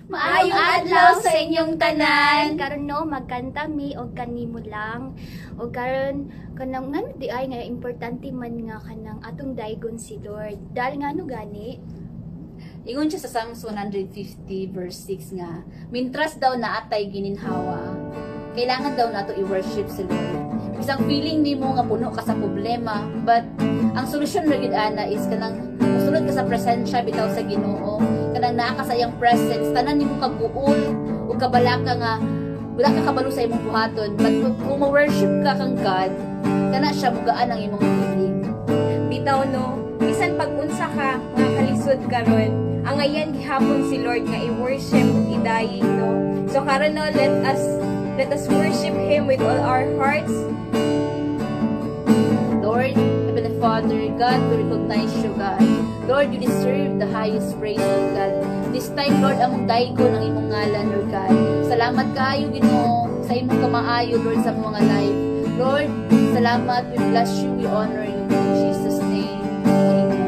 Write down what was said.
Maayong adlaw sa inyong tanan. Karon no magkanta mi og kanimo lang. Og karon kanang ngano di ay nga importante man nga kanang atong daygon si Lord. Dahil ngano gani? Ingon siya sa Psalms 150 verse 6 nga, mintras daw na atay gininhawa. Kailangan daw nato i-worship si Lord. Bisang feeling nimo nga puno ka sa problema, but ang solusyon ra gid ana is kanang musulod ka sa presensya bitaw sa Ginoo. Kanang naa ka sa iyang presence, tanan nimo kabuol ug kabalaka nga wala ka kabalo sa imong buhaton. But kung ma-worship ka kang God, kana siya mugaan ang imong feeling. Bitaw no, bisan pag-unsa ka nga kalisod karon, ang ayan gihapon si Lord nga i-worship ug idaying no. So karon no, let us worship Him with all our hearts. Lord, Heavenly Father, God, we recognize you, God. Lord, you deserve the highest praise, Lord God. This time, Lord, among daygon ang imong ngalan, Lord God. Salamat kayo, Ginoo, sa imong kamaayo, Lord, sa mga life. Lord, salamat, we bless you, we honor you. In Jesus' name, Amen.